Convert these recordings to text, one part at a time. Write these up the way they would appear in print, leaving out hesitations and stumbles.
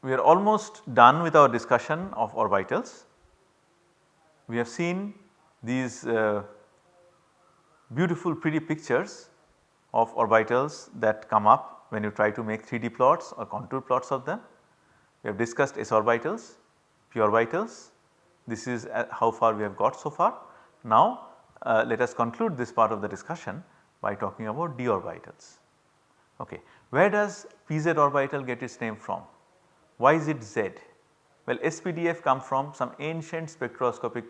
we are almost done with our discussion of orbitals. We have seen these beautiful pretty pictures of orbitals that come up when you try to make 3D plots or contour plots of them. We have discussed s orbitals, p orbitals. This is how far we have got so far. Now let us conclude this part of the discussion by talking about d orbitals. Okay. Where does pz orbital get its name from? Why is it z? Well, SPDF come from some ancient spectroscopic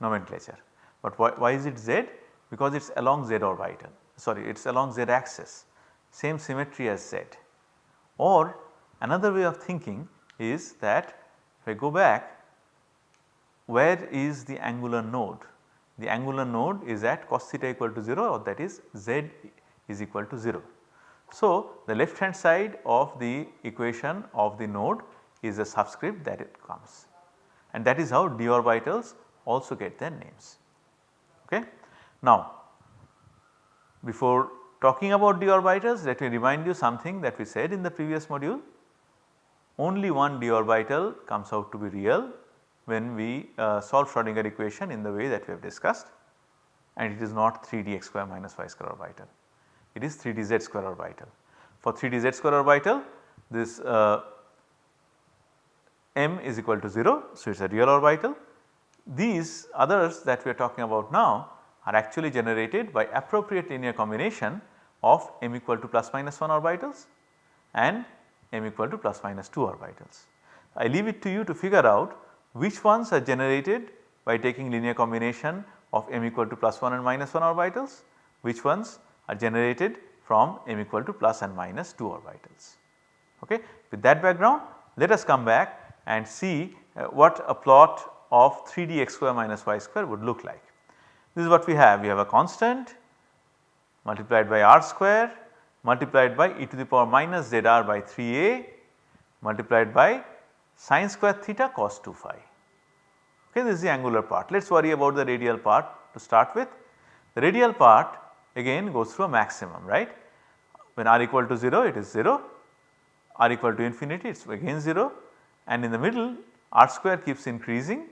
nomenclature, but why is it z? Because it is along z orbital, sorry, it is along z axis, same symmetry as z. Or another way of thinking is that if I go back, where is the angular node? The angular node is at cos theta equal to 0, or that is z is equal to 0. So, the left hand side of the equation of the node is a subscript that it comes, and that is how d orbitals also get their names. Okay. Now, before talking about d orbitals, let me remind you something that we said in the previous module. Only one d orbital comes out to be real when we solve Schrodinger equation in the way that we have discussed, and it is not 3d x square minus y square orbital, it is 3d z square orbital. For 3d z square orbital, this m is equal to 0, so it is a real orbital. These others that we are talking about now are actually generated by appropriate linear combination of m equal to plus minus 1 orbitals and m equal to plus minus 2 orbitals. I leave it to you to figure out which ones are generated by taking linear combination of m equal to plus 1 and minus 1 orbitals, which ones are generated from m equal to plus and minus 2 orbitals. Okay. With that background, let us come back and see what a plot of 3d x square minus y square would look like. This is what we have. We have a constant multiplied by r square multiplied by e to the power minus zr by 3a multiplied by sin square theta cos 2 phi. Okay, this is the angular part. Let us worry about the radial part to start with. The radial part again goes through a maximum, right. When r equal to 0, it is 0, r equal to infinity, it is again 0, and in the middle r square keeps increasing,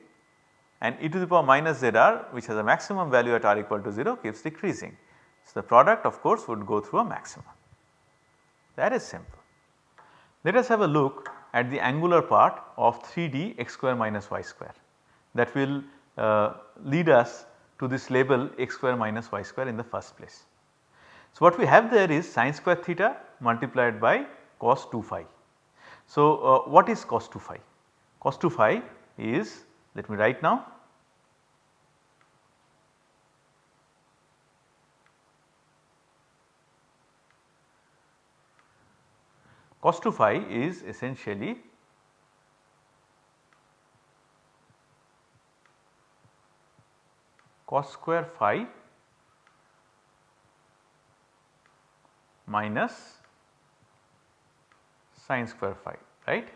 and e to the power minus zr, which has a maximum value at r equal to 0, keeps decreasing. So, the product of course would go through a maximum. That is simple. Let us have a look at the angular part of 3d x square minus y square, that will lead us to this label x square minus y square in the first place. So, what we have there is sin square theta multiplied by cos 2 phi. So, what is cos 2 phi? Cos 2 phi is, let me write now, cos 2 phi is essentially cos square phi minus sin square phi, right.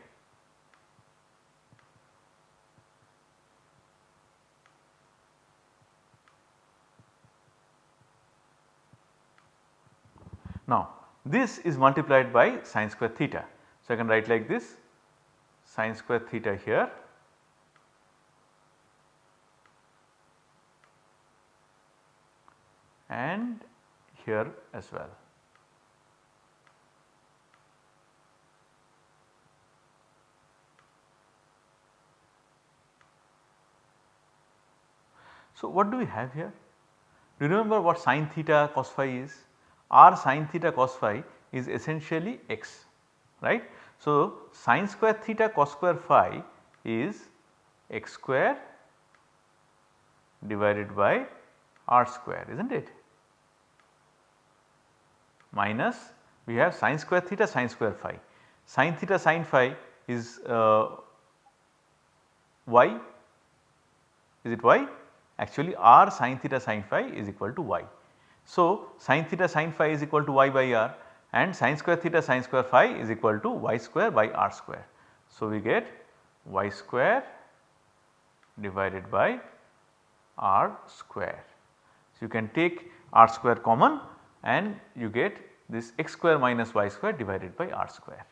Now, this is multiplied by sin square theta. So, I can write like this, sin square theta here and here as well. So, what do we have here? Do you remember what sin theta cos phi is? R sin theta cos phi is essentially x, right. So, sin square theta cos square phi is x square divided by r square, is not it, minus we have sin square theta sin square phi. Sin theta sin phi is y, is it y? Actually r sin theta sin phi is equal to y. So, sin theta sin phi is equal to y by r, and sin square theta sin square phi is equal to y square by r square. So, we get y square divided by r square. So, you can take r square common and you get this x square minus y square divided by r square.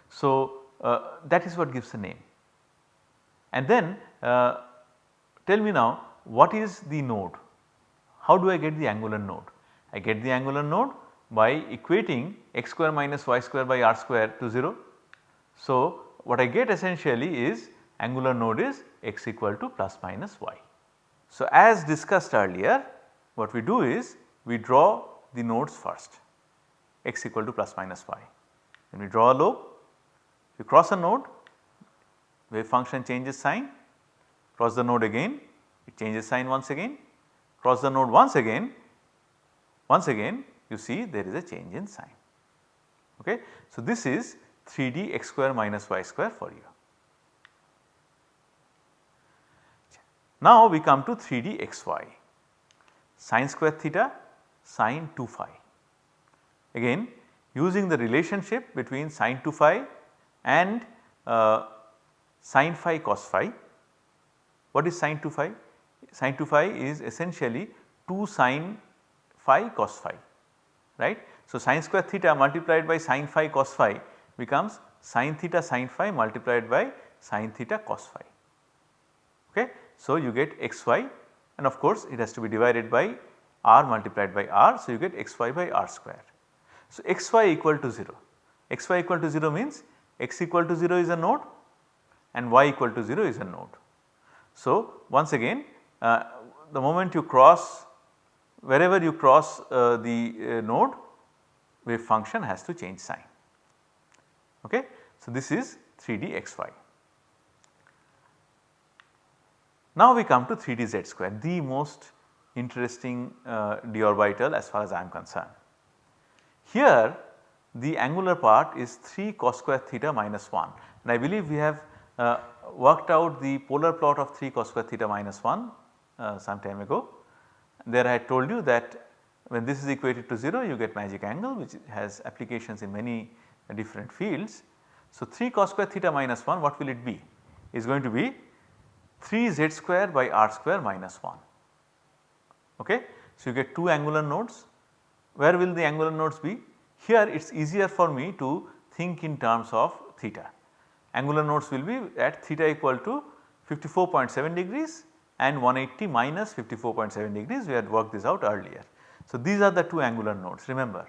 So, that is what gives a name. And then tell me now what is the node? How do I get the angular node? I get the angular node by equating x square minus y square by r square to 0. So, what I get essentially is angular node is x equal to plus minus y. So, as discussed earlier, what we do is we draw the nodes first, x equal to plus minus y. When we draw a lobe, we cross a node, wave function changes sign, cross the node again, it changes sign once again, cross the node once again you see there is a change in sign. Okay. So, this is 3D x square minus y square for you. Now, we come to 3D xy, sin square theta sin 2 phi. Again using the relationship between sin 2 phi and sin phi cos phi. What is sin 2 phi? Sin 2 phi is essentially 2 sin phi cos phi, right. So, sin square theta multiplied by sin phi cos phi becomes sin theta sin phi multiplied by sin theta cos phi. Okay. So, you get xy and of course, it has to be divided by r multiplied by r. So, you get xy by r square. So, xy equal to 0, xy equal to 0 means x equal to 0 is a node and y equal to 0 is a node. So, once again the moment you cross, wherever you cross the node, wave function has to change sign. Okay. So, this is 3D xy. Now, we come to 3D z square, the most interesting d orbital as far as I am concerned. Here the angular part is 3 cos square theta minus 1 and I believe we have worked out the polar plot of 3 cos square theta minus 1 some time ago. There I had told you that when this is equated to 0 you get magic angle which has applications in many different fields. So, 3 cos square theta minus 1 what will it be? Is going to be 3 z square by r square minus 1. Okay. So, you get 2 angular nodes. Where will the angular nodes be? Here it is easier for me to think in terms of theta. Angular nodes will be at theta equal to 54.7 degrees and 180 minus 54.7 degrees, we had worked this out earlier. So, these are the 2 angular nodes, remember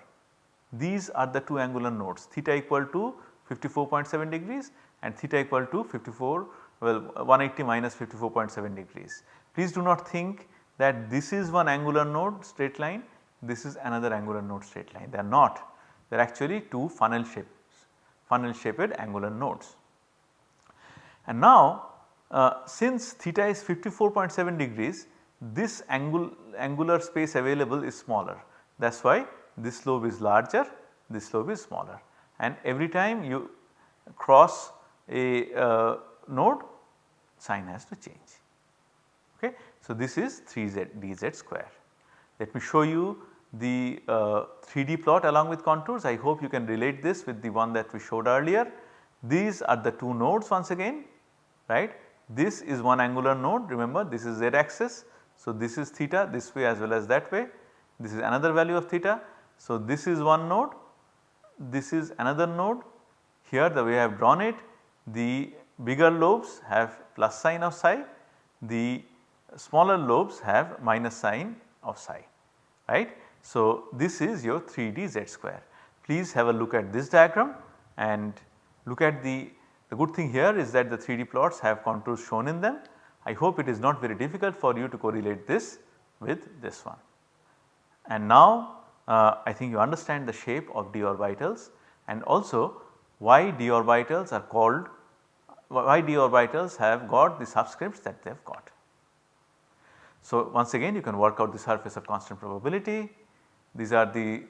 these are the 2 angular nodes, theta equal to 54.7 degrees and theta equal to 180 minus 54.7 degrees. Please do not think that this is one angular node straight line, this is another angular node straight line, they are not, they are actually 2 funnel shaped angular nodes. And now since theta is 54.7 degrees, this angular space available is smaller, that is why this lobe is larger, this lobe is smaller, and every time you cross a node sign has to change. Okay. So, this is 3z dz square. Let me show you the 3D plot along with contours. I hope you can relate this with the one that we showed earlier. These are the 2 nodes once again, right. This is one angular node, remember this is z axis. So, this is theta this way as well as that way, this is another value of theta. So, this is one node, this is another node. Here the way I have drawn it, the bigger lobes have plus sign of psi, the smaller lobes have minus sign of psi, right. So, this is your 3D z square. Please have a look at this diagram and look at the good thing here is that the 3D plots have contours shown in them. I hope it is not very difficult for you to correlate this with this one. And now I think you understand the shape of d orbitals and also why d orbitals are called, why d orbitals have got the subscripts that they have got. So, once again you can work out the surface of constant probability. These are the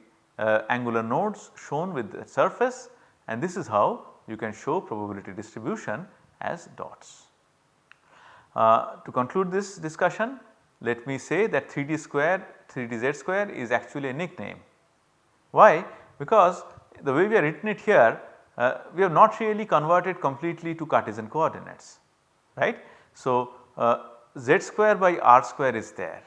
angular nodes shown with the surface and this is how you can show probability distribution as dots. To conclude this discussion, let me say that 3D square, 3dz square is actually a nickname. Why? Because the way we have written it here, we have not really converted completely to Cartesian coordinates, right. So, z square by r square is there.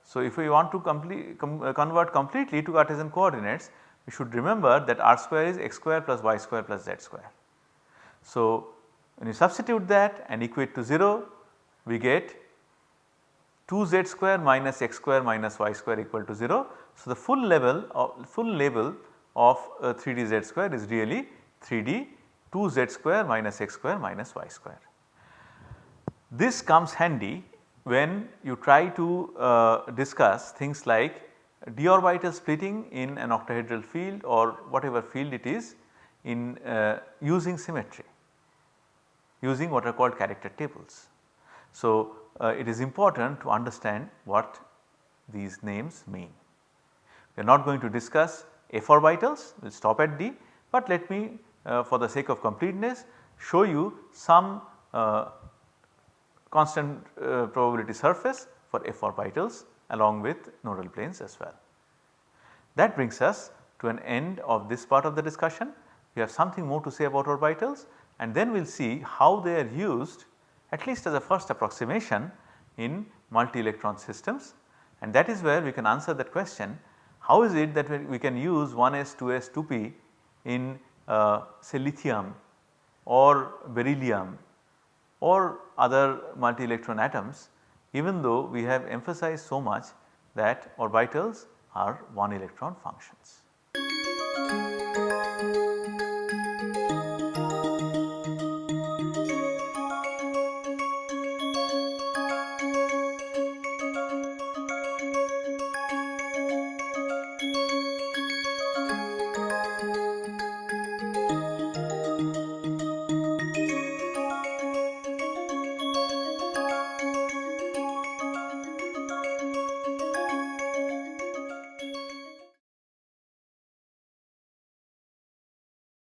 So, if we want to convert completely to Cartesian coordinates, we should remember that r square is x square plus y square plus z square. So, when you substitute that and equate to 0, we get 2z square minus x square minus y square equal to 0. So, the full label of 3d z square is really 3d 2z square minus x square minus y square. This comes handy when you try to discuss things like d orbital splitting in an octahedral field or whatever field it is in using symmetry, using what are called character tables. So, it is important to understand what these names mean. We are not going to discuss f orbitals, we will stop at d, but let me for the sake of completeness show you some constant probability surface for f orbitals along with nodal planes as well. That brings us to an end of this part of the discussion. We have something more to say about orbitals and then we will see how they are used at least as a first approximation in multi-electron systems, and that is where we can answer that question, how is it that we can use 1s, 2s, 2p in say lithium or beryllium or other multi-electron atoms, even though we have emphasized so much that orbitals are 1 electron functions.